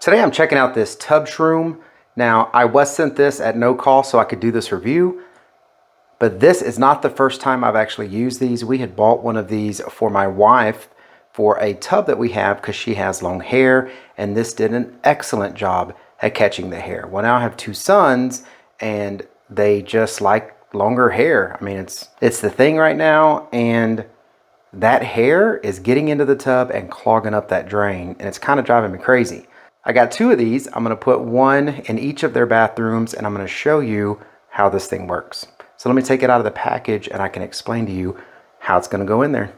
Today I'm checking out this TubShroom. Now, I was sent this at no cost so I could do this review, but this is not the first time I've actually used these. We had bought one of these for my wife for a tub that we have because she has long hair, and this did an excellent job at catching the hair. Well, now I have two sons and they just like longer hair. I mean, it's the thing right now, and that hair is getting into the tub and clogging up that drain, and it's kind of driving me crazy. I got two of these. I'm going to put one in each of their bathrooms, and I'm going to show you how this thing works. So let me take it out of the package and I can explain to you how it's going to go in there.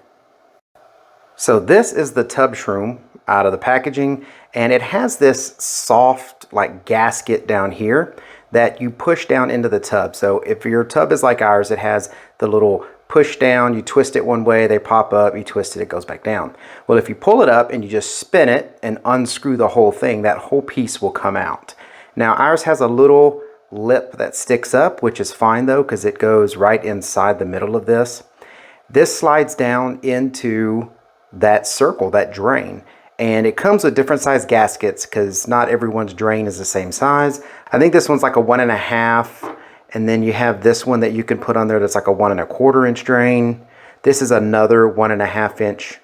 So this is the TubShroom out of the packaging, and it has this soft like gasket down here that you push down into the tub. So if your tub is like ours, it has the little push down, you twist it one way, they pop up, you twist it, it goes back down. Well, if you pull it up and you just spin it and unscrew the whole thing, that whole piece will come out. Now ours has a little lip that sticks up, which is fine though, because it goes right inside the middle of this. This slides down into that circle, that drain. And it comes with different size gaskets because not everyone's drain is the same size. I think this one's like a 1.5. And then you have this one that you can put on there that's like a 1.25 inch drain. This is another 1.5 inch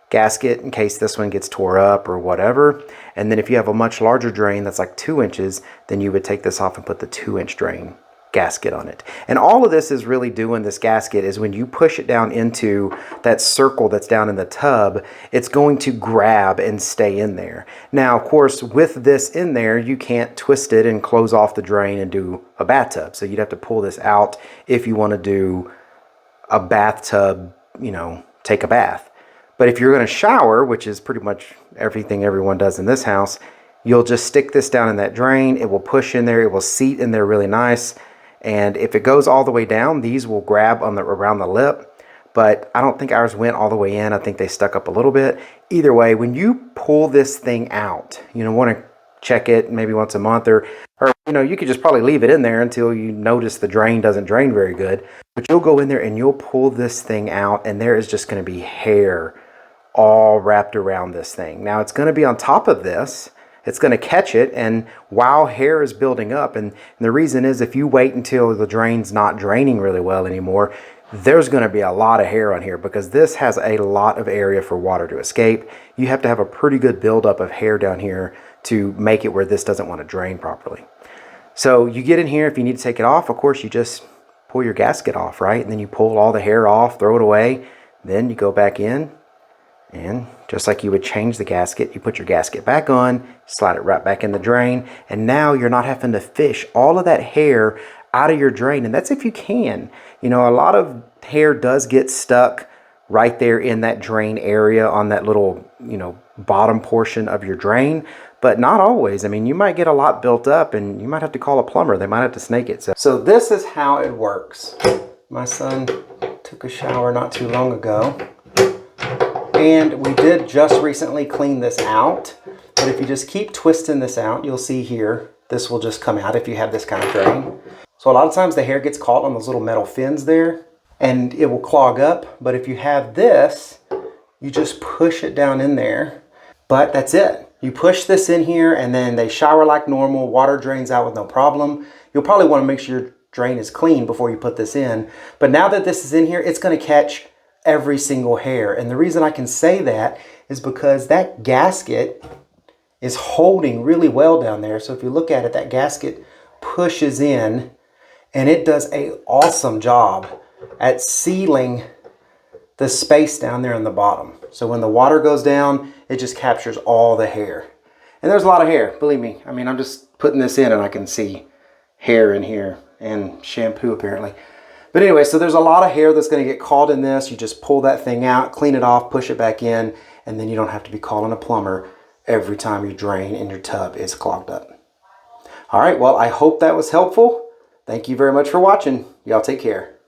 gasket in case this one gets tore up or whatever. And then if you have a much larger drain that's like 2 inches, then you would take this off and put the 2-inch drain gasket on it. And all of this is really doing, this gasket, is when you push it down into that circle that's down in the tub, it's going to grab and stay in there. Now, of course, with this in there, you can't twist it and close off the drain and do a bathtub. So you'd have to pull this out if you want to do a bathtub, you know, take a bath. But if you're going to shower, which is pretty much everything everyone does in this house, you'll just stick this down in that drain. It will push in there. It will seat in there really nice. And if it goes all the way down, these will grab on around the lip. But I don't think ours went all the way in. I think they stuck up a little bit. Either way, when you pull this thing out, you know, want to check it maybe once a month, or you know, you could just probably leave it in there until you notice the drain doesn't drain very good. But you'll go in there and you'll pull this thing out, and there is just going to be hair all wrapped around this thing. Now it's going to be on top of this. It's going to catch it, and while hair is building up, and the reason is if you wait until the drain's not draining really well anymore, there's going to be a lot of hair on here because this has a lot of area for water to escape. You have to have a pretty good buildup of hair down here to make it where this doesn't want to drain properly. So you get in here, if you need to take it off, of course you just pull your gasket off, right? And then you pull all the hair off, throw it away, then you go back in, and just like you would change the gasket, you put your gasket back on, slide it right back in the drain, and now you're not having to fish all of that hair out of your drain. And that's if you can. You know, a lot of hair does get stuck right there in that drain area on that little, you know, bottom portion of your drain, but not always. I mean, you might get a lot built up and you might have to call a plumber. They might have to snake it. So this is how it works. My son took a shower not too long ago, and we did just recently clean this out. But if you just keep twisting this out, you'll see here, this will just come out if you have this kind of drain. So a lot of times the hair gets caught on those little metal fins there and it will clog up. But if you have this, you just push it down in there. But that's it. You push this in here and then they shower like normal. Water drains out with no problem. You'll probably want to make sure your drain is clean before you put this in. But now that this is in here, it's going to catch every single hair. And the reason I can say that is because that gasket is holding really well down there. So if you look at it, that gasket pushes in and it does an awesome job at sealing the space down there in the bottom. So when the water goes down, it just captures all the hair. And there's a lot of hair, believe me. I mean, I'm just putting this in and I can see hair in here and shampoo apparently. But anyway, so there's a lot of hair that's going to get caught in this. You just pull that thing out, clean it off, push it back in, and then you don't have to be calling a plumber every time your drain in your tub is clogged up. All right, well, I hope that was helpful. Thank you very much for watching. Y'all take care.